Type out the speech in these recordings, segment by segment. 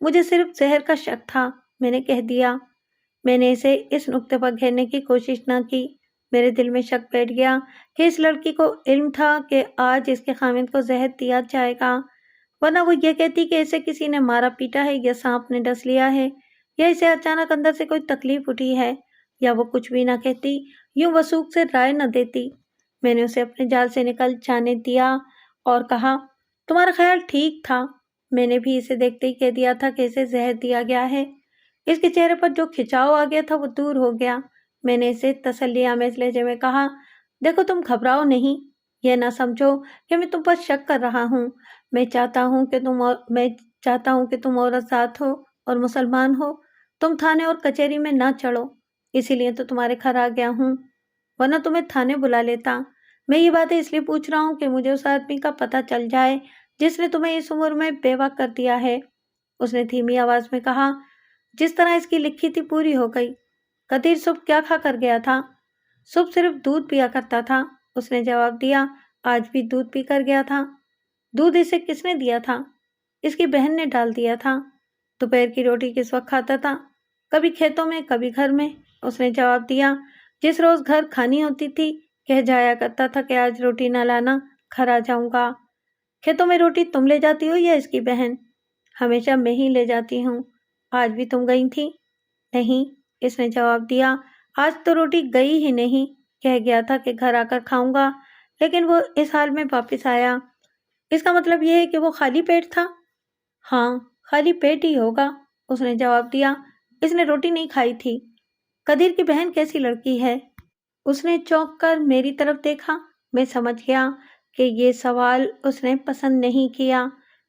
مجھے صرف زہر کا شک تھا، میں نے کہہ دیا۔ میں نے اسے اس نقطے پر گھیرنے کی کوشش نہ کی۔ میرے دل میں شک بیٹھ گیا کہ اس لڑکی کو علم تھا کہ آج اس کے خاوند کو زہر دیا جائے گا، ورنہ وہ یہ کہتی کہ اسے کسی نے مارا پیٹا ہے یا سانپ نے ڈس لیا ہے یا اسے اچانک اندر سے کوئی تکلیف اٹھی ہے، یا وہ کچھ بھی نہ کہتی، یوں وثوق سے رائے نہ دیتی۔ میں نے اسے اپنے جال سے نکل جانے دیا اور کہا، تمہارا خیال ٹھیک تھا۔ میں نے بھی اسے دیکھتے ہی کہہ دیا تھا کہ اسے زہر دیا گیا ہے۔ اس کے چہرے پر جو کھچاؤ آ گیا تھا وہ دور ہو گیا۔ میں نے اسے تسلی آمیز لہجے میں کہا، دیکھو تم گھبراؤ نہیں، یہ نہ سمجھو کہ میں تم پر شک کر رہا ہوں۔ میں چاہتا ہوں کہ تم عورت ذات ہو اور مسلمان ہو، تم تھانے اور کچہری میں نہ چڑھو، اسی لیے تو تمہارے گھر آ گیا ہوں، ورنہ تمہیں تھانے بلا لیتا۔ میں یہ باتیں اس لیے پوچھ رہا ہوں کہ مجھے اس آدمی کا پتہ چل جائے جس نے تمہیں اس عمر میں بیوہ کر دیا ہے۔ اس نے دھیمی آواز میں کہا، جس طرح اس کی لکھی تھی پوری ہو گئی۔ قدیر صبح کیا کھا کر گیا تھا؟ صبح صرف دودھ پیا کرتا تھا، اس نے جواب دیا۔ آج بھی دودھ پی کر گیا تھا۔ دودھ اسے کس نے دیا تھا؟ اس کی بہن نے ڈال دیا تھا۔ دوپہر کی روٹی کس وقت کھاتا تھا؟ کبھی کھیتوں میں کبھی گھر میں، اس نے جواب دیا۔ جس روز گھر کھانی ہوتی تھی کہہ جایا کرتا تھا کہ آج روٹی نہ لانا، گھر آ جاؤں گا۔ کھیتوں میں روٹی تم لے جاتی ہو یا اس کی بہن؟ ہمیشہ میں ہی لے جاتی ہوں۔ آج بھی تم گئی تھی؟ نہیں، اس نے جواب دیا۔ آج تو روٹی گئی ہی نہیں، کہہ گیا تھا کہ گھر آ کر کھاؤں گا، لیکن وہ اس حال میں واپس آیا۔ اس کا مطلب یہ ہے کہ وہ خالی پیٹ تھا؟ ہاں، خالی پیٹ ہی ہوگا، اس نے جواب دیا۔ اس نے روٹی نہیں کھائی تھی۔ قدیر کی بہن کیسی لڑکی ہے؟ اس نے چونک کر میری طرف دیکھا۔ میں سمجھ گیا کہ یہ سوال اس نے پسند نہیں کیا۔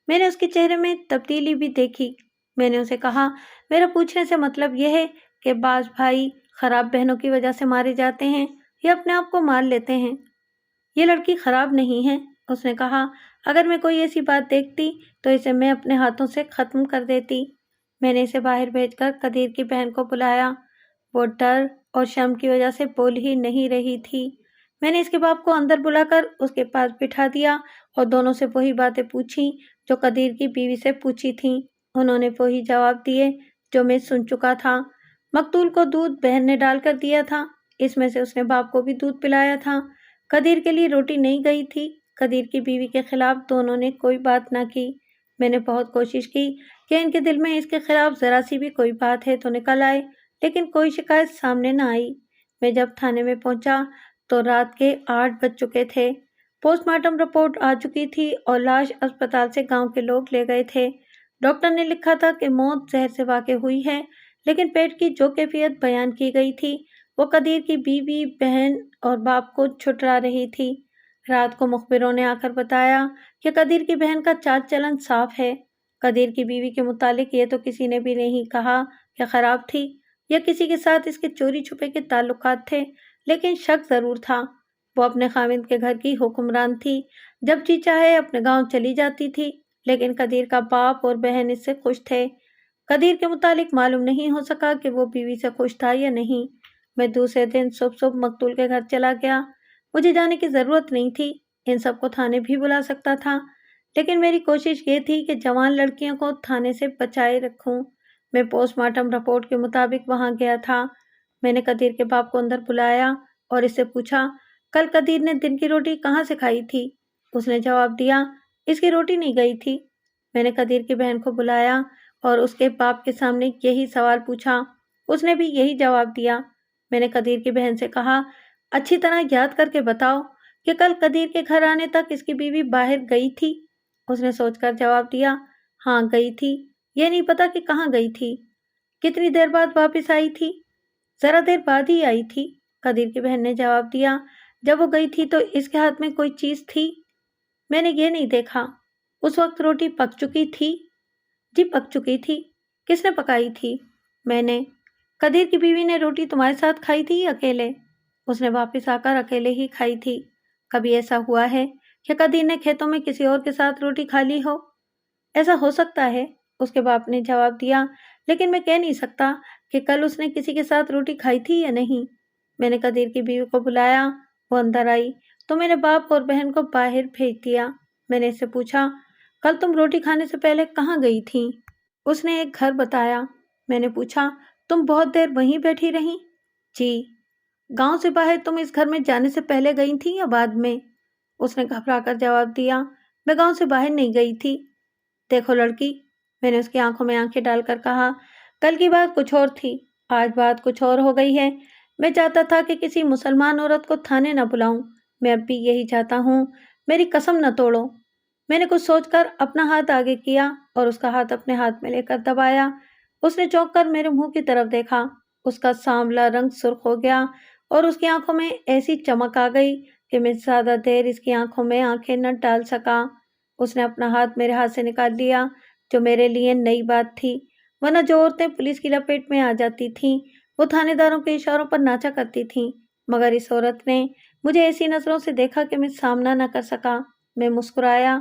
میں نے اس کے چہرے میں تبدیلی بھی دیکھی۔ میں نے اسے کہا، میرا پوچھنے سے مطلب یہ ہے کہ بعض بھائی خراب بہنوں کی وجہ سے مارے جاتے ہیں یا اپنے آپ کو مار لیتے ہیں۔ یہ لڑکی خراب نہیں ہے، اس نے کہا۔ اگر میں کوئی ایسی بات دیکھتی تو اسے میں اپنے ہاتھوں سے ختم کر دیتی۔ میں نے اسے باہر بھیج کر قدیر کی بہن کو بلایا۔ وہ ڈر اور شرم کی وجہ سے بول ہی نہیں رہی تھی۔ میں نے اس کے باپ کو اندر بلا کر اس کے پاس بٹھا دیا اور دونوں سے وہی باتیں پوچھیں جو قدیر کی بیوی سے پوچھی تھیں۔ انہوں نے وہی جواب دیے جو میں سن چکا تھا۔ مقتول کو دودھ بہن نے ڈال کر دیا تھا، اس میں سے اس نے باپ کو بھی دودھ پلایا تھا۔ قدیر کے لیے روٹی نہیں گئی تھی۔ قدیر کی بیوی کے خلاف دونوں نے کوئی بات نہ کی۔ میں نے بہت کوشش کی کہ ان کے دل میں اس کے خلاف ذرا سی بھی کوئی بات ہے تو نکل آئے، لیکن کوئی شکایت سامنے نہ آئی۔ میں جب تھانے میں پہنچا تو رات کے 8 بج چکے تھے۔ پوسٹ مارٹم رپورٹ آ چکی تھی اور لاش اسپتال سے گاؤں کے لوگ لے گئے تھے۔ ڈاکٹر نے لکھا تھا کہ موت زہر سے واقع ہوئی ہے، لیکن پیٹ کی جو کیفیت بیان کی گئی تھی وہ قدیر کی بیوی، بہن اور باپ کو چھٹرا رہی تھی۔ رات کو مخبروں نے آ کر بتایا کہ قدیر کی بہن کا چال چلن صاف ہے۔ قدیر کی بیوی کے متعلق یہ تو کسی نے بھی نہیں کہا کہ خراب تھی یا کسی کے ساتھ اس کے چوری چھپے کے تعلقات تھے، لیکن شک ضرور تھا۔ وہ اپنے خاوند کے گھر کی حکمران تھی، جب جی چاہے اپنے گاؤں چلی جاتی تھی، لیکن قدیر کا باپ اور بہن اس سے خوش تھے۔ قدیر کے متعلق معلوم نہیں ہو سکا کہ وہ بیوی سے خوش تھا یا نہیں۔ میں دوسرے دن صبح مقتول کے گھر چلا گیا۔ مجھے جانے کی ضرورت نہیں تھی، ان سب کو تھانے بھی بلا سکتا تھا، لیکن میری کوشش یہ تھی کہ جوان لڑکیوں کو تھانے سے بچائے رکھوں۔ میں پوسٹ مارٹم رپورٹ کے مطابق وہاں گیا تھا۔ میں نے قدیر کے باپ کو اندر بلایا اور اس سے پوچھا، کل قدیر نے دن کی روٹی کہاں سے کھائی تھی؟ اس نے جواب دیا، اس کی روٹی نہیں گئی تھی۔ میں نے قدیر کی بہن کو بلایا اور اس کے باپ کے سامنے یہی سوال پوچھا۔ اس نے بھی یہی جواب دیا۔ میں نے قدیر کی بہن سے کہا، اچھی طرح یاد کر کے بتاؤ کہ کل قدیر کے گھر آنے تک اس کی بیوی باہر گئی تھی؟ اس نے سوچ کر جواب دیا، ہاں گئی تھی، یہ نہیں پتا کہ کہاں گئی تھی۔ کتنی دیر بعد واپس آئی تھی؟ ذرا دیر بعد ہی آئی تھی، قدیر کی بہن نے جواب دیا۔ جب وہ گئی تھی تو اس کے ہاتھ میں کوئی چیز تھی؟ میں نے یہ نہیں دیکھا۔ اس وقت روٹی پک چکی تھی؟ جی پک چکی تھی۔ کس نے پکائی تھی؟ میں نے۔ قدیر کی بیوی نے روٹی تمہارے ساتھ کھائی تھی یا اکیلے؟ اس نے واپس آ کر اکیلے ہی کھائی تھی۔ کبھی ایسا ہوا ہے کہ قدیر نے کھیتوں میں کسی اور کے ساتھ روٹی کھا لی ہو؟ ایسا ہو سکتا ہے، اس کے باپ نے جواب دیا، لیکن میں کہہ نہیں سکتا کہ کل اس نے کسی کے ساتھ روٹی کھائی تھی یا نہیں۔ میں نے قدیر کی بیوی کو بلایا، وہ اندر آئی تو میں نے باپ اور بہن کو باہر بھیج دیا۔ میں نے اس سے پوچھا، کل تم روٹی کھانے سے پہلے کہاں گئی تھی؟ اس نے ایک گھر بتایا۔ میں نے پوچھا، تم بہت دیر وہیں بیٹھی رہیں؟ جی۔ گاؤں سے باہر تم اس گھر میں جانے سے پہلے گئی تھی یا بعد میں؟ اس نے گھبرا کر جواب دیا، میں گاؤں سے باہر نہیں گئی تھی۔ دیکھو لڑکی، میں نے اس کی آنکھوں میں آنکھیں ڈال کر کہا، کل کی بات کچھ اور تھی، آج بات کچھ اور ہو گئی ہے۔ میں چاہتا تھا کہ کسی مسلمان عورت کو تھانے نہ بلاؤں، میں اب بھی یہی چاہتا ہوں، میری قسم نہ توڑو۔ میں نے کچھ سوچ کر اپنا ہاتھ آگے کیا اور اس کا ہاتھ اپنے ہاتھ میں لے کر دبایا۔ اس نے چونک کر میرے منہ کی طرف دیکھا، اس کا سانولا رنگ سرخ ہو گیا اور اس کی آنکھوں میں ایسی چمک آ گئی کہ میں زیادہ دیر اس کی آنکھوں میں آنکھیں نہ ڈال سکا۔ اس نے اپنا ہاتھ میرے ہاتھ سے نکال لیا، جو میرے لیے نئی بات تھی، ورنہ جو عورتیں پولیس کی لپیٹ میں آ جاتی تھیں وہ تھانے داروں کے اشاروں پر ناچا کرتی تھیں، مگر اس عورت نے مجھے ایسی نظروں سے دیکھا کہ میں سامنا نہ کر سکا۔ میں مسکرایا۔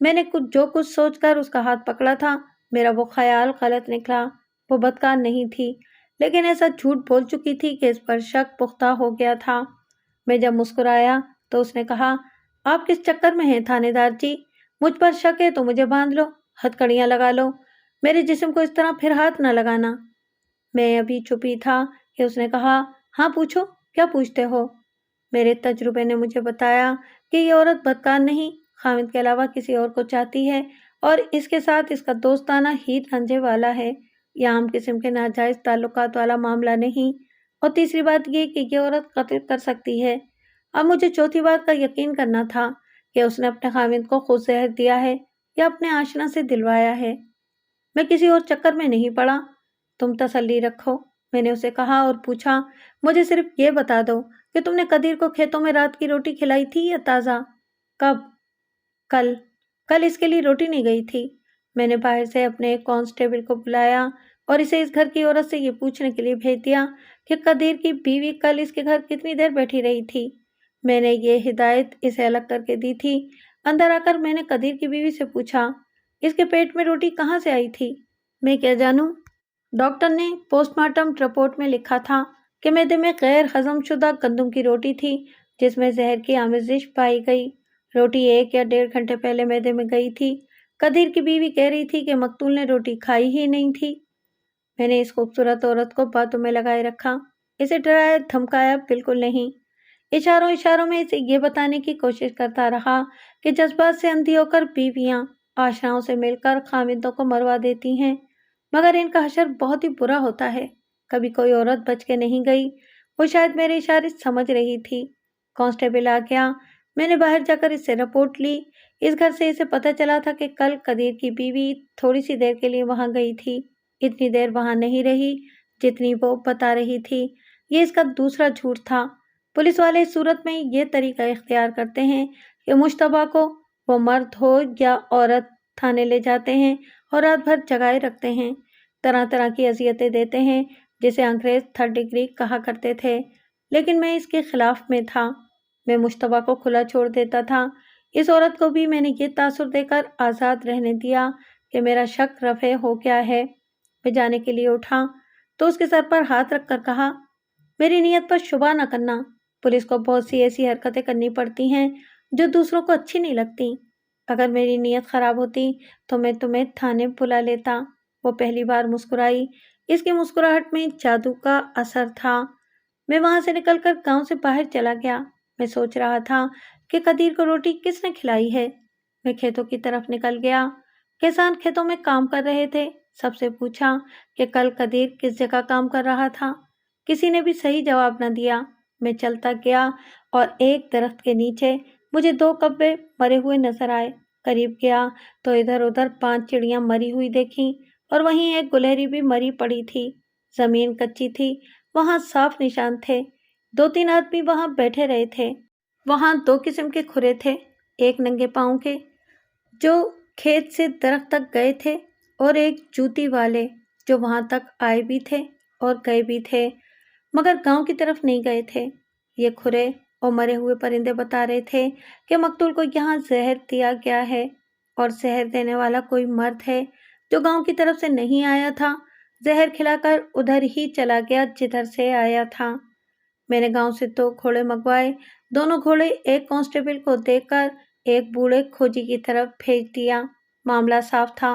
میں نے جو کچھ سوچ کر اس کا ہاتھ پکڑا تھا، میرا وہ خیال غلط نکلا۔ وہ بدکار نہیں تھی، لیکن ایسا جھوٹ بول چکی تھی کہ اس پر شک پختہ ہو گیا تھا۔ میں جب مسکرایا تو اس نے کہا، آپ کس چکر میں ہیں تھانے دار جی؟ مجھ پر شک ہے تو مجھے باندھ لو، ہتھکڑیاں لگا لو، میرے جسم کو اس طرح پھر ہاتھ نہ لگانا۔ میں ابھی چپ ہی تھا کہ اس نے کہا، ہاں پوچھو، کیا پوچھتے ہو؟ میرے تجربے نے مجھے بتایا کہ یہ عورت بدکار نہیں، خاوند کے علاوہ کسی اور کو چاہتی ہے اور اس کے ساتھ اس کا دوستانہ ہیت رانجھے والا ہے، یہ عام قسم کے ناجائز تعلقات والا معاملہ نہیں۔ اور تیسری بات یہ کہ یہ عورت قتل کر سکتی ہے۔ اب مجھے چوتھی بات کا یقین کرنا تھا کہ اس نے اپنے خاوند کو خود زہر دیا ہے یا اپنے آشنا سے دلوایا ہے۔ میں کسی اور چکر میں نہیں پڑا۔ تم تسلی رکھو، میں نے اسے کہا اور پوچھا، مجھے صرف یہ بتا دو کہ تم نے قدیر کو کھیتوں میں رات کی روٹی کھلائی تھی یا تازہ؟ کب؟ کل۔ کل اس کے لیے روٹی نہیں گئی تھی۔ میں نے باہر سے اپنے ایک کانسٹیبل کو بلایا اور اسے اس گھر کی عورت سے یہ پوچھنے کے لیے بھیج دیا کہ قدیر کی بیوی کل اس کے گھر کتنی دیر بیٹھی رہی تھی۔ میں نے یہ ہدایت اسے الگ کر کے دی تھی۔ اندر آ کر میں نے قدیر کی بیوی سے پوچھا، اس کے پیٹ میں روٹی کہاں سے آئی تھی؟ میں کیا جانوں؟ ڈاکٹر نے پوسٹ مارٹم رپورٹ میں لکھا تھا کہ معدے میں غیر ہضم شدہ گندم کی روٹی تھی جس میں زہر کی آمیزش پائی گئی۔ روٹی 1 یا 1.5 گھنٹے پہلے معدے میں گئی تھی۔ قدیر کی بیوی کہہ رہی تھی کہ مقتول نے روٹی کھائی ہی نہیں تھی۔ میں نے اس خوبصورت عورت کو باتوں میں لگائے رکھا، اسے ڈرایا دھمکایا بالکل نہیں۔ اشاروں میں اسے یہ بتانے کی کوشش کرتا رہا کہ جذبات سے اندھی ہو کر بیویاں آشناؤں سے مل کر خاوندوں کو مروا دیتی ہیں، مگر ان کا حشر بہت ہی برا ہوتا ہے۔ کبھی کوئی عورت بچ کے نہیں گئی۔ وہ شاید میرے اشارے سمجھ رہی تھی۔ کانسٹیبل آ گیا۔ میں نے باہر جا کر اس سے رپورٹ لی۔ اس گھر سے اسے پتہ چلا تھا کہ کل قدیر کی بیوی تھوڑی سی دیر کے لیے وہاں گئی تھی، اتنی دیر وہاں نہیں رہی جتنی وہ بتا رہی تھی۔ یہ اس کا دوسرا جھوٹ تھا۔ پولیس والے اس صورت میں یہ طریقہ اختیار کرتے ہیں کہ مشتبہ کو، وہ مرد ہو یا عورت، تھانے لے جاتے ہیں اور رات بھر جگائے رکھتے ہیں، طرح طرح کی اذیتیں دیتے ہیں، جسے انگریز 3rd ڈگری کہا کرتے تھے۔ لیکن میں اس کے خلاف میں تھا۔ میں مشتبہ کو کھلا چھوڑ دیتا تھا۔ اس عورت کو بھی میں نے یہ تاثر دے کر آزاد رہنے دیا کہ میرا شک رفع ہو گیا ہے۔ میں جانے کے لیے اٹھا تو اس کے سر پر ہاتھ رکھ کر کہا، میری نیت پر شبہ نہ کرنا۔ پولیس کو بہت سی ایسی حرکتیں کرنی پڑتی ہیں جو دوسروں کو اچھی نہیں لگتی۔ اگر میری نیت خراب ہوتی تو میں تمہیں تھانے بلا لیتا۔ وہ پہلی بار مسکرائی۔ اس کی مسکراہٹ میں جادو کا اثر تھا۔ میں وہاں سے نکل کر گاؤں سے باہر چلا گیا۔ میں سوچ رہا تھا کہ قدیر کو روٹی کس نے کھلائی ہے۔ میں کھیتوں کی طرف نکل گیا۔ کسان کھیتوں میں کام کر رہے تھے۔ سب سے پوچھا کہ کل قدیر کس جگہ کام کر رہا تھا۔ کسی نے بھی صحیح جواب نہ دیا۔ میں چلتا گیا اور ایک درخت کے نیچے مجھے 2 کبے مرے ہوئے نظر آئے۔ قریب گیا تو ادھر ادھر 5 چڑیاں مری ہوئی دیکھیں اور وہیں ایک گلہری بھی مری پڑی تھی۔ زمین کچی تھی، وہاں صاف نشان تھے۔ 2-3 آدمی وہاں بیٹھے رہے تھے۔ وہاں 2 قسم کے کھرے تھے، ایک ننگے پاؤں کے جو کھیت سے درخت تک گئے تھے اور ایک جوتی والے جو وہاں تک آئے بھی تھے اور گئے بھی تھے مگر گاؤں کی طرف نہیں گئے تھے۔ یہ کھرے اور مرے ہوئے پرندے بتا رہے تھے کہ مقتول کو یہاں زہر دیا گیا ہے اور زہر دینے والا کوئی مرد ہے جو گاؤں کی طرف سے نہیں آیا تھا، زہر کھلا کر ادھر ہی چلا گیا جدھر سے آیا تھا۔ میں نے گاؤں سے 2 گھوڑے منگوائے۔ دونوں گھوڑے ایک کانسٹیبل کو دے کر ایک بوڑھے کھوجی کی طرف بھیج دیا۔ معاملہ صاف تھا۔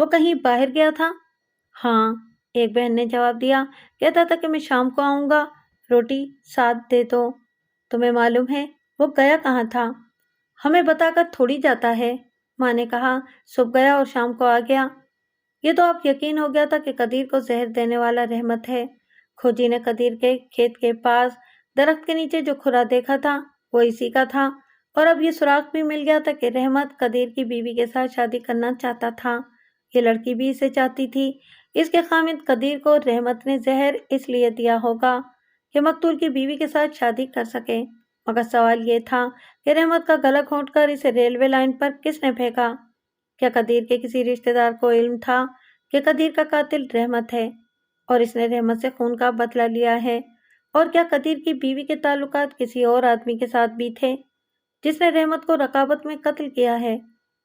وہ کہیں باہر گیا تھا؟ ہاں، ایک بہن نے جواب دیا، کہتا تھا کہ میں شام کو آؤں گا، روٹی ساتھ دے دو۔ تمہیں معلوم ہے وہ گیا کہاں تھا؟ ہمیں بتا کر تھوڑی جاتا ہے، ماں نے کہا، صبح گیا اور شام کو آ گیا۔ یہ تو اب یقین ہو گیا تھا کہ قدیر کو زہر دینے والا رحمت ہے۔ کھوجی نے قدیر کے کھیت کے پاس درخت کے نیچے جو کھرا دیکھا تھا وہ اسی کا تھا، اور اب یہ سراغ بھی مل گیا تھا کہ رحمت قدیر کی بیوی کے ساتھ شادی کرنا چاہتا تھا۔ یہ لڑکی بھی اسے چاہتی تھی۔ اس کے خامد قدیر کو رحمت نے زہر اس لیے دیا ہوگا کہ مقتول کی بیوی کے ساتھ شادی کر سکے، مگر سوال یہ تھا کہ رحمت کا گلا گھونٹ کر اسے ریلوے لائن پر کس نے پھینکا؟ کیا قدیر کے کسی رشتہ دار کو علم تھا کہ قدیر کا قاتل رحمت ہے اور اس نے رحمت سے خون کا بدلہ لیا ہے؟ اور کیا قدیر کی بیوی کے تعلقات کسی اور آدمی کے ساتھ بھی تھے جس نے رحمت کو رقابت میں قتل کیا ہے؟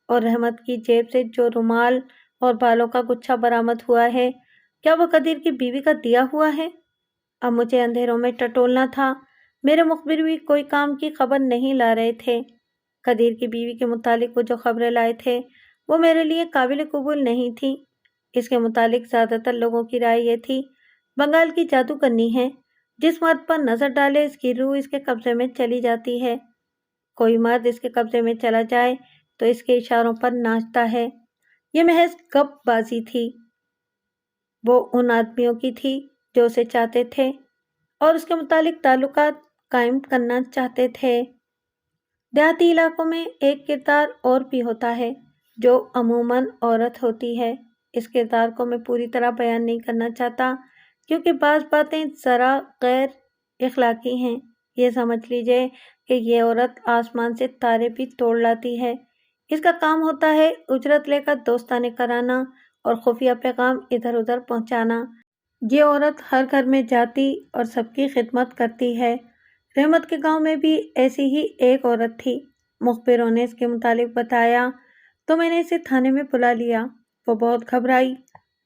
اور رحمت کی جیب سے جو رومال اور بالوں کا گچھا برآمد ہوا ہے، کیا وہ قدیر کی بیوی کا دیا ہوا ہے؟ اب مجھے اندھیروں میں ٹٹولنا تھا۔ میرے مخبر بھی کوئی کام کی خبر نہیں لا رہے تھے۔ قدیر کی بیوی کے متعلق وہ جو خبریں لائے تھے وہ میرے لیے قابل قبول نہیں تھی۔ اس کے متعلق زیادہ تر لوگوں کی رائے یہ تھی، بنگال کی جادوگرنی ہے، جس مرد پر نظر ڈالے اس کی روح اس کے قبضے میں چلی جاتی ہے۔ کوئی مرد اس کے قبضے میں چلا جائے تو اس کے اشاروں پر ناچتا ہے۔ یہ محض گپ بازی تھی۔ وہ ان آدمیوں کی تھی جو اسے چاہتے تھے اور اس کے متعلق تعلقات قائم کرنا چاہتے تھے۔ دیہاتی علاقوں میں ایک کردار اور بھی ہوتا ہے جو عموماً عورت ہوتی ہے۔ اس کردار کو میں پوری طرح بیان نہیں کرنا چاہتا کیونکہ بعض باتیں ذرا غیر اخلاقی ہیں۔ یہ سمجھ لیجئے کہ یہ عورت آسمان سے تارے بھی توڑ لاتی ہے۔ اس کا کام ہوتا ہے اجرت لے کر دوستانے کرانا اور خفیہ پیغام ادھر ادھر پہنچانا۔ یہ عورت ہر گھر میں جاتی اور سب کی خدمت کرتی ہے۔ رحمت کے گاؤں میں بھی ایسی ہی ایک عورت تھی۔ مخبروں نے اس کے متعلق بتایا تو میں نے اسے تھانے میں بلا لیا۔ وہ بہت گھبرائی،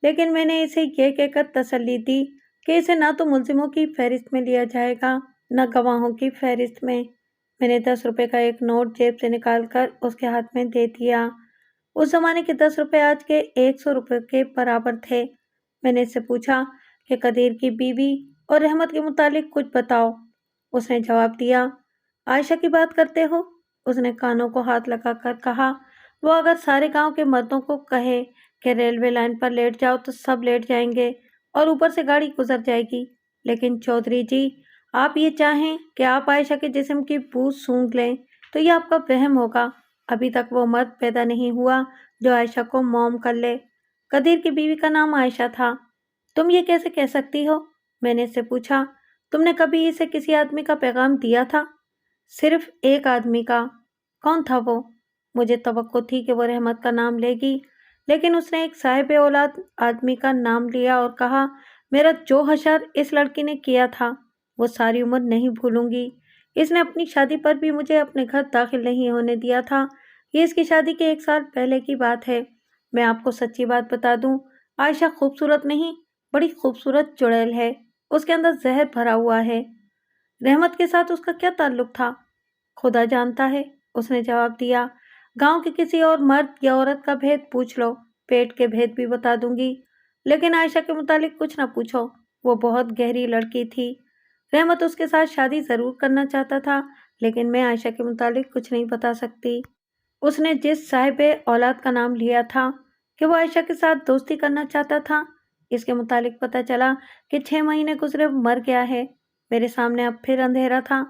لیکن میں نے اسے یہ کہہ کر تسلی دی کہ اسے نہ تو ملزموں کی فہرست میں لیا جائے گا نہ گواہوں کی فہرست میں۔ میں نے 10 روپے کا ایک نوٹ جیب سے نکال کر اس کے ہاتھ میں دے دیا۔ اس زمانے کے 10 روپے آج کے 100 روپے کے برابر تھے۔ میں نے اس سے پوچھا کہ قدیر کی بیوی اور رحمت کے متعلق کچھ بتاؤ۔ اس نے جواب دیا، عائشہ کی بات کرتے ہو؟ اس نے کانوں کو ہاتھ لگا کر کہا، وہ اگر سارے گاؤں کے مردوں کو کہے کہ ریلوے لائن پر لیٹ جاؤ تو سب لیٹ جائیں گے اور اوپر سے گاڑی گزر جائے گی، لیکن چودھری جی آپ یہ چاہیں کہ آپ عائشہ کے جسم کی بو سونگھ لیں تو یہ آپ کا وہم ہوگا۔ ابھی تک وہ مرد پیدا نہیں ہوا جو عائشہ کو موم کر لے۔ قدیر کی بیوی کا نام عائشہ تھا۔ تم یہ کیسے کہہ سکتی ہو؟ میں نے اس سے پوچھا، تم نے کبھی اسے کسی آدمی کا پیغام دیا تھا؟ صرف ایک آدمی کا۔ کون تھا وہ؟ مجھے توقع تھی کہ وہ رحمت کا نام لے گی، لیکن اس نے ایک صاحب اولاد آدمی کا نام لیا اور کہا، میرا جو حشر اس لڑکی نے کیا تھا وہ ساری عمر نہیں بھولوں گی۔ اس نے اپنی شادی پر بھی مجھے اپنے گھر داخل نہیں ہونے دیا تھا۔ یہ اس کی شادی کے 1 سال پہلے کی بات ہے۔ میں آپ کو سچی بات بتا دوں، عائشہ خوبصورت نہیں، بڑی خوبصورت چڑیل ہے۔ اس کے اندر زہر بھرا ہوا ہے۔ رحمت کے ساتھ اس کا کیا تعلق تھا؟ خدا جانتا ہے، اس نے جواب دیا۔ گاؤں کے کسی اور مرد یا عورت کا بھید پوچھ لو، پیٹ کے بھید بھی بتا دوں گی، لیکن عائشہ کے متعلق کچھ نہ پوچھو۔ وہ بہت گہری لڑکی تھی۔ رحمت اس کے ساتھ شادی ضرور کرنا چاہتا تھا، لیکن میں عائشہ کے متعلق کچھ نہیں بتا سکتی۔ اس نے جس صاحب اولاد کا نام لیا تھا کہ وہ عائشہ کے ساتھ دوستی کرنا چاہتا تھا، اس کے متعلق پتہ چلا کہ 6 مہینے گزرے مر گیا ہے۔ میرے سامنے اب پھر اندھیرا تھا۔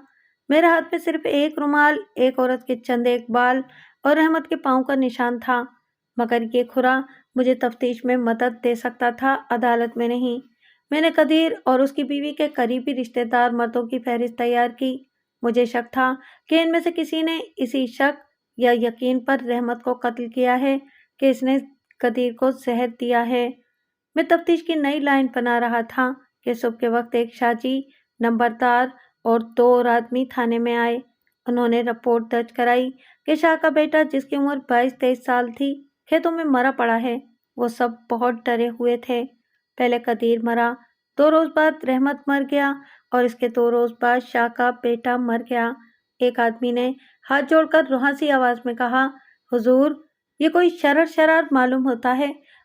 میرے ہاتھ میں صرف ایک رومال، ایک عورت کے چند ایک بال اور رحمت کے پاؤں کا نشان تھا، مگر یہ کھرا مجھے تفتیش میں مدد دے سکتا تھا، عدالت میں نہیں۔ میں نے قدیر اور اس کی بیوی کے قریبی رشتہ دار مردوں کی فہرست تیار کی۔ مجھے شک تھا کہ ان میں سے کسی نے اسی شک یا یقین پر رحمت کو قتل کیا ہے کہ اس نے قدیر کو زہر دیا ہے۔ میں تفتیش کی نئی لائن بنا رہا تھا کہ صبح کے وقت ایک شاجی، نمبردار اور 2 اور آدمی تھانے میں آئے۔ انہوں نے رپورٹ درج کرائی کہ شاہ کا بیٹا جس کی عمر 22-23 سال تھی کھیتوں میں مرا پڑا ہے۔ وہ سب بہت ڈرے ہوئے تھے۔ پہلے قدیر مرا، 2 روز بعد رحمت مر گیا اور اس کے 2 روز بعد شاہ کا بیٹا مر گیا۔ ایک آدمی نے ہاتھ جوڑ کر روحاسی آواز میں کہا، حضور یہ کوئی شرر معلوم ہوتا ہے۔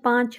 5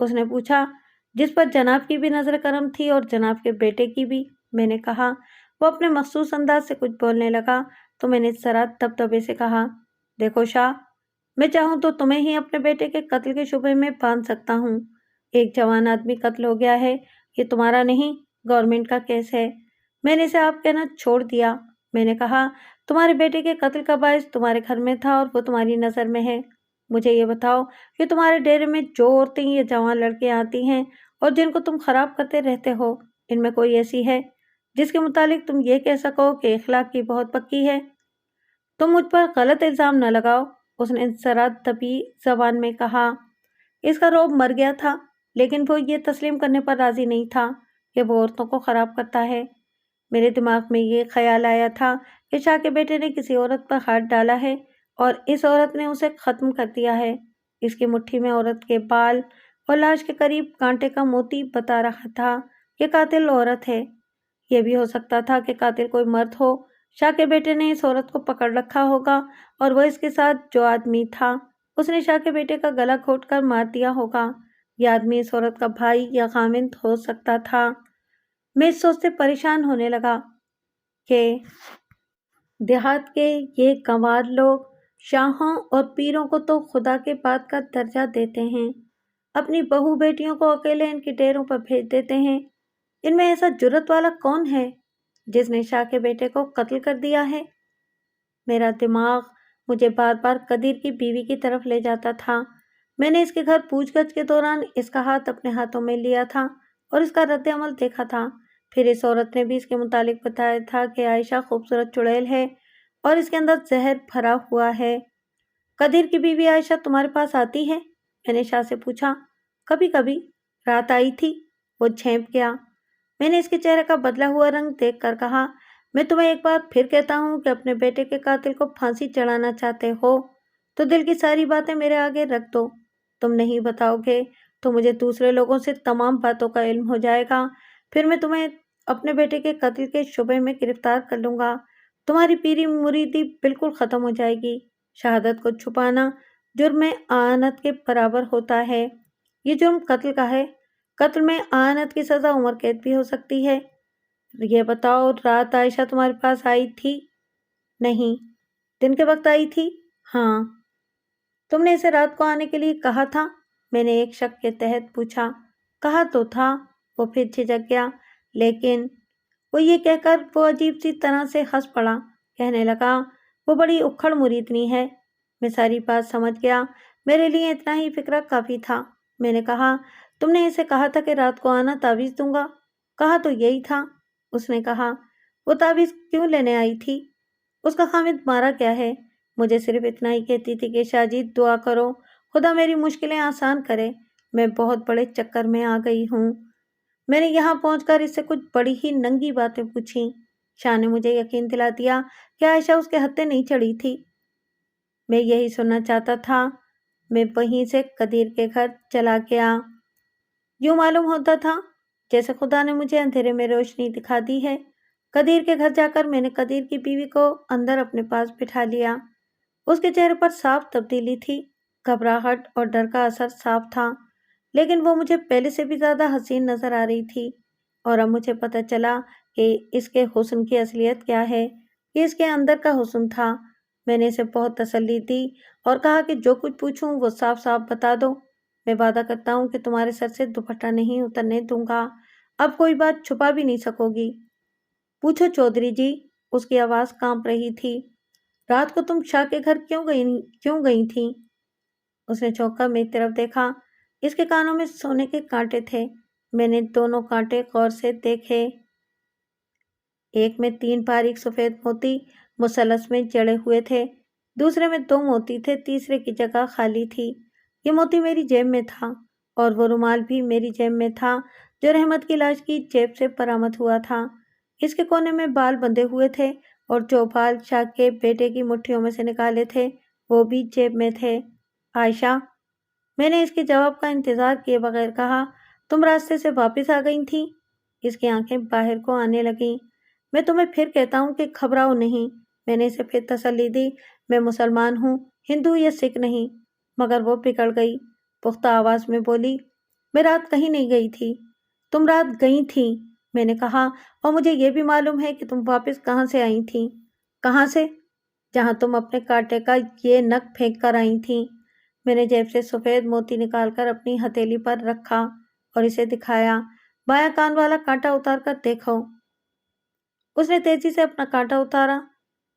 اس نے پوچھا، جس پر جناب کی بھی نظر کرم تھی اور جناب کے بیٹے کی بھی۔ میں نے کہا۔ وہ اپنے مخصوص انداز سے کچھ بولنے لگا تو میں نے ذرا دبدبے سے کہا، دیکھو شاہ، میں چاہوں تو تمہیں ہی اپنے بیٹے کے قتل کے شبے میں باندھ سکتا ہوں۔ ایک جوان آدمی قتل ہو گیا ہے، یہ تمہارا نہیں، گورنمنٹ کا کیس ہے۔ میں نے اسے آپ کہنا چھوڑ دیا۔ میں نے کہا، تمہارے بیٹے کے قتل کا باعث تمہارے گھر میں تھا اور وہ تمہاری نظر میں ہے۔ مجھے یہ بتاؤ کہ تمہارے ڈیرے میں جو عورتیں یا جوان لڑکیاں آتی ہیں اور جن کو تم خراب کرتے رہتے ہو، ان میں کوئی ایسی ہے جس کے متعلق تم یہ کہہ سکو کہ اخلاق کی بہت پکی ہے؟ تم مجھ پر غلط الزام نہ لگاؤ، اس نے ذرا دبی زبان میں کہا۔ اس کا رعب مر گیا تھا، لیکن وہ یہ تسلیم کرنے پر راضی نہیں تھا کہ وہ عورتوں کو خراب کرتا ہے۔ میرے دماغ میں یہ خیال آیا تھا کہ شاہ کے بیٹے نے کسی عورت پر ہاتھ ڈالا ہے اور اس عورت نے اسے ختم کر دیا ہے۔ اس کی مٹھی میں عورت کے بال اور لاش کے قریب کانٹے کا موتی بتا رہا تھا کہ قاتل عورت ہے۔ یہ بھی ہو سکتا تھا کہ قاتل کوئی مرد ہو۔ شاہ کے بیٹے نے اس عورت کو پکڑ رکھا ہوگا اور وہ اس کے ساتھ جو آدمی تھا اس نے شاہ کے بیٹے کا گلا گھونٹ کر مار دیا ہوگا۔ یہ آدمی اس عورت کا بھائی یا خاوند ہو سکتا تھا۔ میں اس سوچ سے پریشان ہونے لگا کہ دیہات کے یہ گنوار لوگ شاہوں اور پیروں کو تو خدا کے بعد کا درجہ دیتے ہیں، اپنی بہو بیٹیوں کو اکیلے ان کے ڈیروں پر بھیج دیتے ہیں۔ ان میں ایسا جرت والا کون ہے جس نے شاہ کے بیٹے کو قتل کر دیا ہے؟ میرا دماغ مجھے بار بار قدیر کی بیوی کی طرف لے جاتا تھا۔ میں نے اس کے گھر پوچھ گچھ کے دوران اس کا ہاتھ اپنے ہاتھوں میں لیا تھا اور اس کا رد عمل دیکھا تھا۔ پھر اس عورت نے بھی اس کے متعلق بتایا تھا کہ عائشہ خوبصورت چڑیل ہے اور اس کے اندر زہر بھرا ہوا ہے۔ قدیر کی بیوی عائشہ تمہارے پاس آتی ہے؟ میں نے شاہ سے پوچھا۔ کبھی کبھی، رات آئی تھی۔ وہ جھینپ گیا۔ میں نے اس کے چہرے کا بدلا ہوا رنگ دیکھ کر کہا، میں تمہیں ایک بار پھر کہتا ہوں کہ اپنے بیٹے کے قاتل کو پھانسی چڑھانا چاہتے ہو تو دل کی ساری باتیں میرے آگے رکھ دو۔ تم نہیں بتاؤ گے تو مجھے دوسرے لوگوں سے تمام باتوں کا علم ہو جائے گا، پھر میں تمہیں اپنے بیٹے کے قتل کے شبے میں گرفتار کر لوں گا۔ تمہاری پیری مریدی بالکل ختم ہو جائے گی۔ شہادت کو چھپانا جرم اعانت کے برابر ہوتا ہے۔ یہ جرم قتل کا ہے۔ قتل میں اعانت کی سزا عمر قید بھی ہو سکتی ہے۔ یہ بتاؤ، رات عائشہ تمہارے پاس آئی تھی؟ نہیں۔ دن کے وقت آئی تھی؟ ہاں۔ تم نے اسے رات کو آنے کے لیے کہا تھا؟ میں نے ایک شک کے تحت پوچھا۔ کہا تو تھا۔ وہ پھر جھجک گیا، لیکن وہ یہ کہہ کر وہ عجیب سی طرح سے ہنس پڑا، کہنے لگا، وہ بڑی اکھڑ مریدنی ہے۔ میں ساری بات سمجھ گیا۔ میرے لیے اتنا ہی فکرہ کافی تھا۔ میں نے کہا، تم نے اسے کہا تھا کہ رات کو آنا، تعویذ دوں گا؟ کہا تو یہی تھا۔ اس نے کہا، وہ تعویذ کیوں لینے آئی تھی؟ اس کا خاوند مارا گیا ہے۔ مجھے صرف اتنا ہی کہتی تھی کہ شاہ جی دعا کرو، خدا میری مشکلیں آسان کرے، میں بہت بڑے چکر میں آ گئی ہوں۔ میں نے یہاں پہنچ کر اس سے کچھ بڑی ہی ننگی باتیں پوچھیں۔ شاہ نے مجھے یقین دلا دیا کہ عائشہ اس کے ہتھے نہیں چڑھی تھی۔ میں یہی سننا چاہتا تھا۔ میں وہیں سے قدیر کے گھر چلا گیا۔ یوں معلوم ہوتا تھا جیسے خدا نے مجھے اندھیرے میں روشنی دکھا دی ہے۔ قدیر کے گھر جا کر میں نے قدیر کی بیوی کو اندر اپنے پاس بٹھا لیا۔ اس کے چہرے پر صاف تبدیلی تھی، گھبراہٹ اور ڈر کا اثر صاف تھا، لیکن وہ مجھے پہلے سے بھی زیادہ حسین نظر آ رہی تھی، اور اب مجھے پتہ چلا کہ اس کے حسن کی اصلیت کیا ہے۔ یہ اس کے اندر کا حسن تھا۔ میں نے اسے بہت تسلی دی اور کہا کہ جو کچھ پوچھوں وہ صاف صاف بتا دو۔ میں وعدہ کرتا ہوں کہ تمہارے سر سے دوپٹہ نہیں اترنے دوں گا، اب کوئی بات چھپا بھی نہیں سکو گی۔ پوچھو چودھری جی، اس کی آواز کانپ رہی تھی، رات کو تم شاہ کے گھر کیوں گئی تھیں؟ اس نے چونک کر میری طرف دیکھا۔ اس کے کانوں میں سونے کے کانٹے تھے۔ میں نے دونوں کانٹے غور سے دیکھے۔ ایک میں 3 باریک سفید موتی مثلث میں جڑے ہوئے تھے، دوسرے میں 2 موتی تھے، تیسرے کی جگہ خالی تھی۔ یہ موتی میری جیب میں تھا، اور وہ رومال بھی میری جیب میں تھا جو رحمت کی لاش کی جیب سے برآمد ہوا تھا۔ اس کے کونے میں بال بندھے ہوئے تھے، اور جو بال شاہ کے بیٹے کی مٹھیوں میں سے نکالے تھے وہ بھی جیب میں تھے۔ عائشہ، میں نے اس کے جواب کا انتظار کیے بغیر کہا، تم راستے سے واپس آ گئی تھیں؟ اس کی آنکھیں باہر کو آنے لگیں۔ میں تمہیں پھر کہتا ہوں کہ گھبراؤ نہیں۔ میں نے اسے پھر تسلی دی، میں مسلمان ہوں، ہندو یا سکھ نہیں۔ مگر وہ بگڑ گئی، پختہ آواز میں بولی، میں رات کہیں نہیں گئی تھی۔ تم رات گئی تھی، میں نے کہا، اور مجھے یہ بھی معلوم ہے کہ تم واپس کہاں سے آئی تھیں۔ کہاں سے؟ جہاں تم اپنے کانٹے کا یہ نگ پھینک کر آئی تھیں۔ میں نے جیب سے سفید موتی نکال کر اپنی ہتھیلی پر رکھا اور اسے دکھایا۔ بایاں کان والا کانٹا اتار کر دیکھو۔ اس نے تیزی سے اپنا کانٹا اتارا۔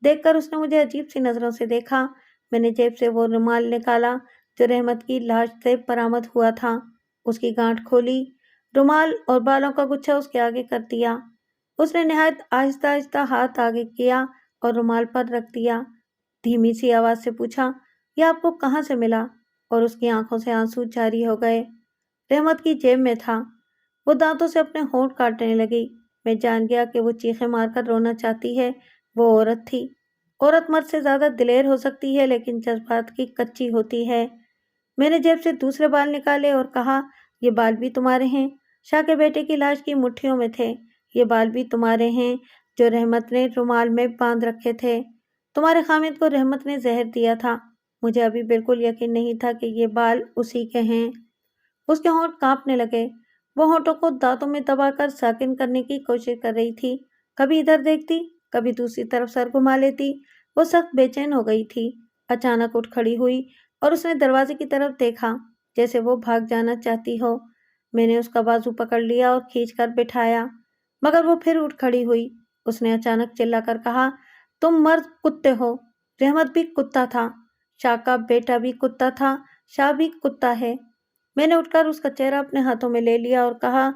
دیکھ کر اس نے مجھے عجیب سی نظروں سے دیکھا۔ میں نے جیب سے وہ رومال نکالا جو رحمت کی لاش سے برآمد ہوا تھا۔ اس کی گانٹھ کھولی، رومال اور بالوں کا گچھا اس کے آگے کر دیا۔ اس نے نہایت آہستہ آہستہ ہاتھ آگے کیا اور رومال پر رکھ دیا۔ دھیمی سی آواز سے پوچھا، یہ آپ کو کہاں سے ملا؟ اور اس کی آنکھوں سے آنسو جاری ہو گئے۔ رحمت کی جیب میں تھا۔ وہ دانتوں سے اپنے ہونٹ کاٹنے لگی۔ میں جان گیا کہ وہ چیخیں مار کر رونا چاہتی ہے۔ وہ عورت تھی۔ عورت مرد سے زیادہ دلیر ہو سکتی ہے لیکن جذبات کی کچی ہوتی ہے۔ میں نے جیب سے دوسرے بال نکالے اور کہا، یہ بال بھی تمہارے ہیں؟ شاہ کے بیٹے کی لاش کی مٹھیوں میں تھے۔ یہ بال بھی تمہارے ہیں جو رحمت نے رومال میں باندھ رکھے تھے۔ تمہارے خامد کو رحمت نے زہر دیا تھا۔ مجھے ابھی بالکل یقین نہیں تھا کہ یہ بال اسی کے ہیں۔ اس کے ہونٹ کانپنے لگے۔ وہ ہونٹوں کو دانتوں میں دبا کر ساکن کرنے کی کوشش کر رہی تھی۔ کبھی ادھر دیکھتی، کبھی دوسری طرف سر گھما لیتی۔ وہ سخت بے چین ہو گئی تھی۔ اچانک اٹھ کھڑی ہوئی اور اس نے دروازے کی طرف دیکھا جیسے وہ بھاگ جانا چاہتی ہو۔ میں نے اس کا بازو پکڑ لیا اور کھینچ کر بٹھایا، مگر وہ پھر اٹھ کھڑی ہوئی۔ اس نے اچانک چلا کر کہا، تم مرد کتے ہو۔ رحمت بھی کتا تھا، شاہ کا بیٹا بھی کتا تھا، شاہ بھی کتا ہے۔ میں نے اٹھ کر اس کا چہرہ اپنے ہاتھوں میں لے لیا اور کہا،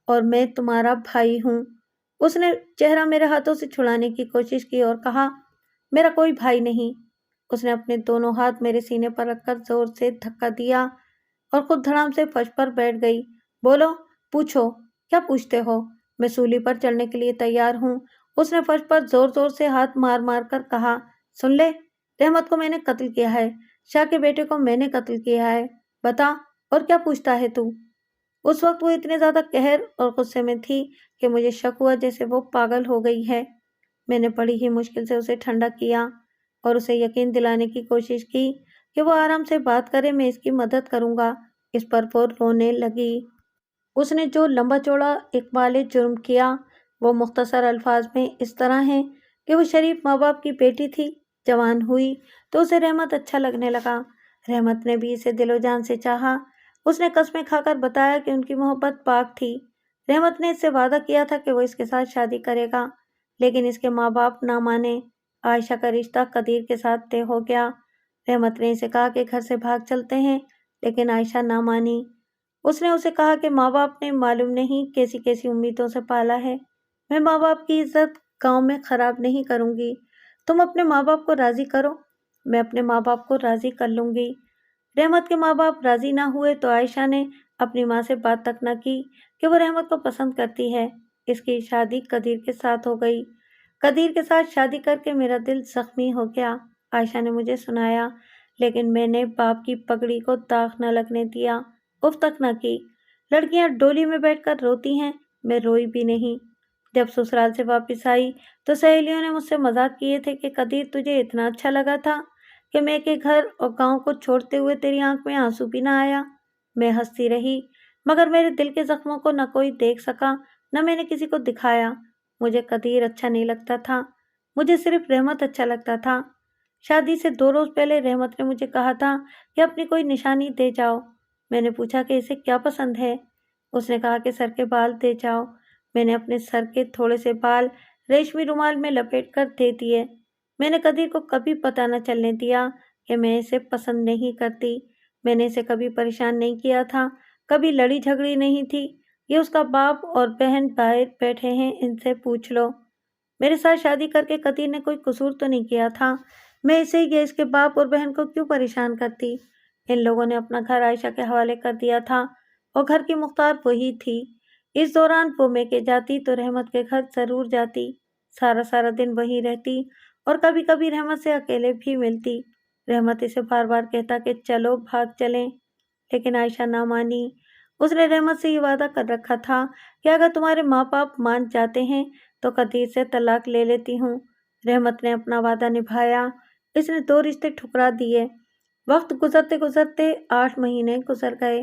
اور میں تمہارا بھائی ہوں۔ اس نے چہرہ میرے ہاتھوں سے چھڑانے کی کوشش کی اور کہا، میرا کوئی بھائی نہیں۔ اس نے اپنے دونوں ہاتھ میرے سینے پر رکھ کر زور سے دھکا دیا اور خود دھڑام سے فرش پر بیٹھ گئی۔ بولو، پوچھو، کیا پوچھتے ہو؟ میں سولی پر چڑھنے کے لیے تیار ہوں۔ اس نے فرش پر زور زور سے ہاتھ مار مار کر کہا، سن لے، رحمت کو میں نے قتل کیا ہے، شاہ کے بیٹے کو میں نے قتل کیا ہے۔ بتا، اور کیا پوچھتا ہے تو؟ اس وقت وہ اتنے زیادہ قہر اور غصے میں تھی کہ مجھے شک ہوا جیسے وہ پاگل ہو گئی ہے۔ میں نے بڑی ہی مشکل سے اسے ٹھنڈا کیا اور اسے یقین دلانے کی کوشش کی کہ وہ آرام سے بات کرے، میں اس کی مدد کروں گا۔ اس پر وہ رونے لگی۔ اس نے جو لمبا چوڑا اقبال جرم کیا وہ مختصر الفاظ میں اس طرح ہیں کہ وہ شریف ماں باپ کی بیٹی تھی، جوان ہوئی تو اسے رحمت اچھا لگنے لگا۔ رحمت نے بھی اسے دل و جان سے چاہا۔ اس نے قسمیں کھا کر بتایا کہ ان کی محبت پاک تھی۔ رحمت نے اس سے وعدہ کیا تھا کہ وہ اس کے ساتھ شادی کرے گا، لیکن اس کے ماں باپ نہ مانے۔ عائشہ کا رشتہ قدیر کے ساتھ طے ہو گیا۔ رحمت نے اسے کہا کہ گھر سے بھاگ چلتے ہیں، لیکن عائشہ نہ مانی۔ اس نے اسے کہا کہ ماں باپ نے معلوم نہیں کیسی کیسی امیدوں سے پالا ہے، میں ماں باپ کی عزت گاؤں میں خراب نہیں کروں گی۔ تم اپنے ماں باپ کو راضی کرو، میں اپنے ماں باپ کو راضی کر لوں گی۔ رحمت کے ماں باپ راضی نہ ہوئے تو عائشہ نے اپنی ماں سے بات تک نہ کی کہ وہ رحمت کو پسند کرتی ہے۔ اس کی شادی قدیر کے ساتھ ہو گئی۔ قدیر کے ساتھ شادی کر کے میرا دل زخمی ہو گیا، عائشہ نے مجھے سنایا، لیکن میں نے باپ کی پگڑی کو داغ نہ لگنے دیا، اف تک نہ کی۔ لڑکیاں ڈولی میں بیٹھ کر روتی ہیں، میں روئی بھی نہیں۔ جب سسرال سے واپس آئی تو سہیلیوں نے مجھ سے مذاق کیے تھے کہ قدیر تجھے اتنا اچھا لگا تھا کہ میں کے گھر اور گاؤں کو چھوڑتے ہوئے تیری آنکھ میں آنسو بھی نہ آیا۔ میں ہنستی رہی، مگر میرے دل کے زخموں کو نہ کوئی دیکھ سکا، نہ میں نے کسی کو دکھایا۔ مجھے قدیر اچھا نہیں لگتا تھا، مجھے صرف رحمت اچھا لگتا تھا۔ شادی سے 2 روز پہلے رحمت نے مجھے کہا تھا کہ اپنی کوئی نشانی دے جاؤ۔ میں نے پوچھا کہ اسے کیا پسند ہے؟ اس نے کہا کہ سر کے بال دے جاؤ۔ میں نے اپنے سر کے تھوڑے سے بال ریشمی رومال میں لپیٹ کر دے دیے۔ میں نے قدیر کو کبھی پتہ نہ چلنے دیا کہ میں اسے پسند نہیں کرتی۔ میں نے اسے کبھی پریشان نہیں کیا تھا، کبھی لڑی جھگڑی نہیں تھی۔ یہ اس کا باپ اور بہن باہر بیٹھے ہیں، ان سے پوچھ لو۔ میرے ساتھ شادی کر کے قدیر نے کوئی قصور تو نہیں کیا تھا، میں اسے یا اس کے باپ اور بہن کو کیوں پریشان کرتی؟ ان لوگوں نے اپنا گھر عائشہ کے حوالے کر دیا تھا اور گھر کی مختار وہی تھی۔ اس دوران وہ میکے جاتی تو رحمت کے گھر ضرور جاتی، سارا دن وہیں رہتی اور کبھی کبھی رحمت سے اکیلے بھی ملتی۔ رحمت اسے بار بار کہتا کہ چلو بھاگ چلیں، لیکن عائشہ نہ مانی۔ اس نے رحمت سے یہ وعدہ کر رکھا تھا کہ اگر تمہارے ماں باپ مان جاتے ہیں تو قدیر سے طلاق لے لیتی ہوں۔ رحمت نے اپنا وعدہ نبھایا، اس نے 2 رشتے ٹھکرا دیے۔ وقت گزرتے گزرتے 8 مہینے گزر گئے۔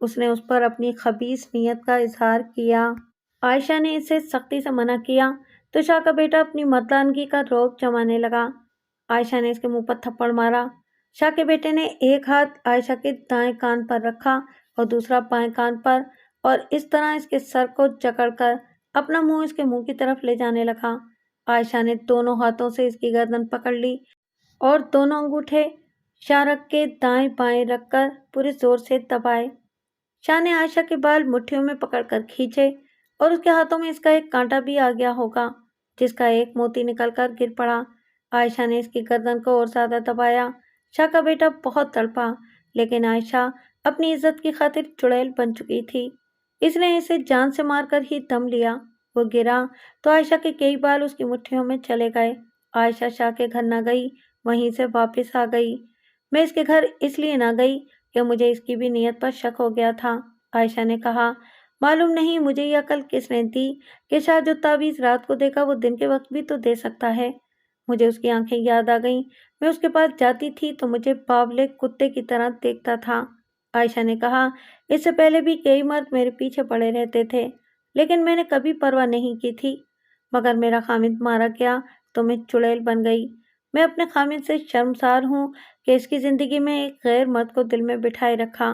اس نے اس پر اپنی خبیث نیت کا اظہار کیا۔ عائشہ نے اسے سختی سے منع کیا تو شاہ کا بیٹا اپنی مردانگی کا رعب جمانے لگا۔ عائشہ نے اس کے منہ پر تھپڑ مارا۔ شاہ کے بیٹے نے ایک ہاتھ عائشہ کے دائیں کان پر رکھا اور دوسرا بائیں کان پر، اور اس طرح اس کے سر کو جکڑ کر اپنا منہ اس کے منہ کی طرف لے جانے لگا۔ عائشہ نے دونوں ہاتھوں سے اس کی گردن پکڑ لی اور دونوں انگوٹھے شارک کے دائیں بائیں رکھ کر پورے زور سے دبائے۔ شاہ نے عائشہ کے بال مٹھیوں میں پکڑ کر کھینچے اور اس کے ہاتھوں میں اس کا ایک کانٹا بھی آ گیا ہوگا جس کا ایک موتی نکل کر گر پڑا۔ عائشہ نے اس کی گردن کو اور زیادہ دبایا۔ شاہ کا بیٹا بہت تڑپا، لیکن عائشہ اپنی عزت کی خاطر چڑیل بن چکی تھی۔ اس نے اسے جان سے مار کر ہی دم لیا۔ وہ گرا تو عائشہ کے کئی بال اس کی مٹھیوں میں چلے گئے۔ عائشہ شاہ کے گھر نہ گئی، وہیں سے واپس آ گئی۔ میں اس کے گھر اس لیے نہ گئی کہ مجھے اس کی بھی نیت پر شک ہو گیا تھا۔ عائشہ نے کہا، معلوم نہیں مجھے یہ عقل کس نے دی کہ شاہ جو تعویذ رات کو دے گا وہ دن کے وقت بھی تو دے سکتا ہے۔ مجھے اس کی آنکھیں یاد آ گئیں۔ میں اس کے پاس جاتی تھی تو مجھے بابلے کتے کی طرح دیکھتا تھا۔ عائشہ نے کہا، اس سے پہلے بھی کئی مرد میرے پیچھے پڑے رہتے تھے، لیکن میں نے کبھی پرواہ نہیں کی تھی، مگر میرا خامند مارا گیا تو میں چڑیل بن گئی۔ میں اپنے خامند سے شرمسار ہوں کہ اس کی زندگی میں ایک غیر مرد کو دل میں بٹھائے رکھا،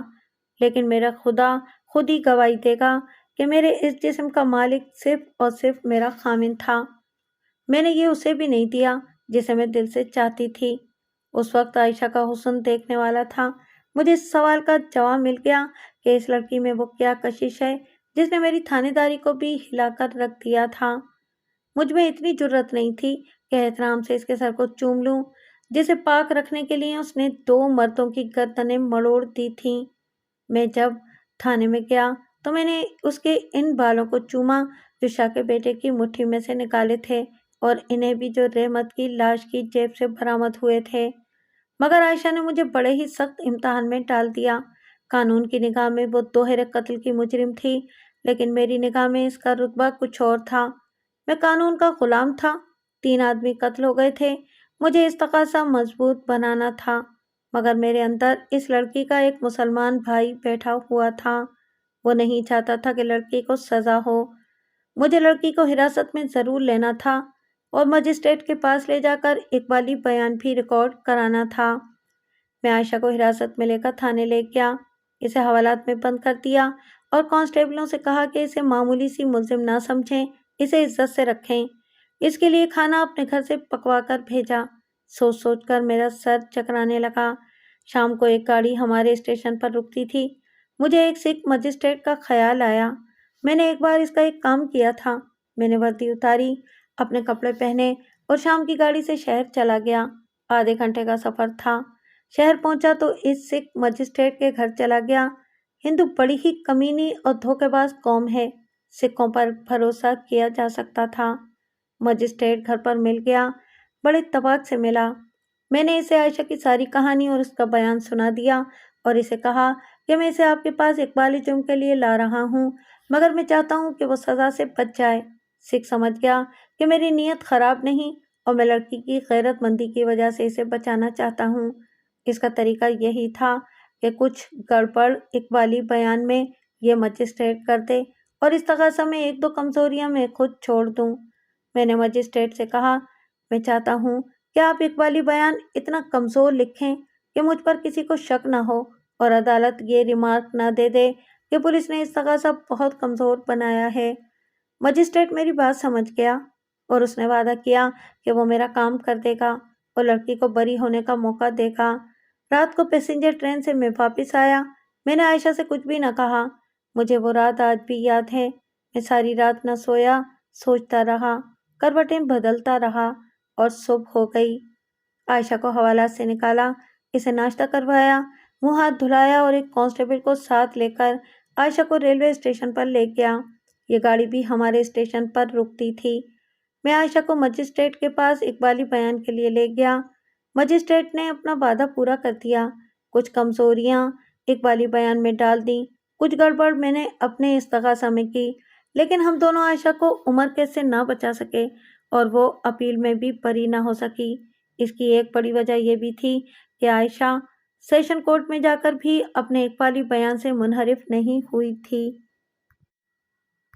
لیکن میرا خدا خود ہی گواہی دے گا کہ میرے اس جسم کا مالک صرف اور صرف میرا خامند تھا۔ میں نے یہ اسے بھی نہیں دیا جسے میں دل سے چاہتی تھی۔ اس وقت عائشہ کا حسن دیکھنے والا تھا۔ مجھے اس سوال کا جواب مل گیا کہ اس لڑکی میں وہ کیا کشش ہے جس نے میری تھانے داری کو بھی ہلا کر رکھ دیا تھا۔ مجھ میں اتنی جرأت نہیں تھی کہ احترام سے اس کے سر کو چوم لوں جسے پاک رکھنے کے لیے اس نے 2 مردوں کی گردنیں مڑوڑ دی تھیں۔ میں جب تھانے میں گیا تو میں نے اس کے ان بالوں کو چوما جو شاہ کے بیٹے کی مٹھی میں سے نکالے تھے، اور انہیں بھی جو رحمت کی لاش کی جیب سے برآمد ہوئے تھے۔ مگر عائشہ نے مجھے بڑے ہی سخت امتحان میں ڈال دیا۔ قانون کی نگاہ میں وہ دوہرے قتل کی مجرم تھی، لیکن میری نگاہ میں اس کا رتبہ کچھ اور تھا۔ میں قانون کا غلام تھا۔ 3 آدمی قتل ہو گئے تھے۔ مجھے اس تقاضا مضبوط بنانا تھا، مگر میرے اندر اس لڑکی کا ایک مسلمان بھائی بیٹھا ہوا تھا۔ وہ نہیں چاہتا تھا کہ لڑکی کو سزا ہو۔ مجھے لڑکی کو حراست میں ضرور لینا تھا اور مجسٹریٹ کے پاس لے جا کر اقبالی بیان بھی ریکارڈ کرانا تھا۔ میں عائشہ کو حراست میں لے کر تھانے لے گیا، اسے حوالات میں بند کر دیا اور کانسٹیبلوں سے کہا کہ اسے معمولی سی ملزم نہ سمجھیں، اسے عزت سے رکھیں۔ اس کے لیے کھانا اپنے گھر سے پکوا کر بھیجا۔ سوچ سوچ کر میرا سر چکرانے لگا۔ شام کو ایک گاڑی ہمارے اسٹیشن پر رکتی تھی۔ مجھے ایک سکھ مجسٹریٹ کا خیال آیا۔ میں نے ایک بار اس کا ایک کام کیا تھا۔ میں نے وردی اتاری، اپنے کپڑے پہنے اور شام کی گاڑی سے شہر چلا گیا۔ آدھے گھنٹے کا سفر تھا۔ شہر پہنچا تو اس سکھ مجسٹریٹ کے گھر چلا گیا۔ ہندو بڑی ہی کمینی اور دھوکے باز قوم ہے، سکھوں پر بھروسہ کیا جا سکتا تھا۔ مجسٹریٹ گھر پر مل گیا، بڑے اتفاق سے ملا۔ میں نے اسے عائشہ کی ساری کہانی اور اس کا بیان سنا دیا اور اسے کہا کہ میں اسے آپ کے پاس اقبالی جرم کے لیے لا رہا ہوں، مگر میں چاہتا ہوں کہ وہ سزا سے بچ جائے۔ سکھ سمجھ گیا کہ میری نیت خراب نہیں اور میں لڑکی کی غیرت مندی کی وجہ سے اسے بچانا چاہتا ہوں۔ اس کا طریقہ یہی تھا کہ کچھ گڑبڑ اقبالی بیان میں یہ مجسٹریٹ کر دے اور اس تقاضا میں 1-2 کمزوریاں میں خود چھوڑ دوں۔ میں نے مجسٹریٹ سے کہا، میں چاہتا ہوں کہ آپ اقبالی بیان اتنا کمزور لکھیں کہ مجھ پر کسی کو شک نہ ہو اور عدالت یہ ریمارک نہ دے دے کہ پولیس نے اس تقاضا بہت کمزور بنایا ہے۔ مجسٹریٹ میری بات سمجھ گیا اور اس نے وعدہ کیا کہ وہ میرا کام کر دے گا اور لڑکی کو بری ہونے کا موقع دے گا۔ رات کو پیسنجر ٹرین سے میں واپس آیا۔ میں نے عائشہ سے کچھ بھی نہ کہا۔ مجھے وہ رات آج بھی یاد ہے۔ میں ساری رات نہ سویا، سوچتا رہا، کروٹیں بدلتا رہا اور صبح ہو گئی۔ عائشہ کو حوالات سے نکالا، اسے ناشتہ کروایا، منہ ہاتھ دھلایا اور ایک کانسٹیبل کو ساتھ لے کر عائشہ کو ریلوے اسٹیشن پر لے گیا۔ یہ گاڑی بھی ہمارے اسٹیشن پر رکتی تھی۔ میں عائشہ کو مجسٹریٹ کے پاس اقبالی بیان کے لیے لے گیا۔ مجسٹریٹ نے اپنا وعدہ پورا کر دیا۔ کچھ کمزوریاں اقبالی بیان میں ڈال دیں، کچھ گڑبڑ میں نے اپنے استغاثہ میں کی، لیکن ہم دونوں عائشہ کو عمر قید سے نہ بچا سکے اور وہ اپیل میں بھی بری نہ ہو سکی۔ اس کی ایک بڑی وجہ یہ بھی تھی کہ عائشہ سیشن کورٹ میں جا کر بھی اپنے اقبالی بیان سے منحرف نہیں ہوئی تھی۔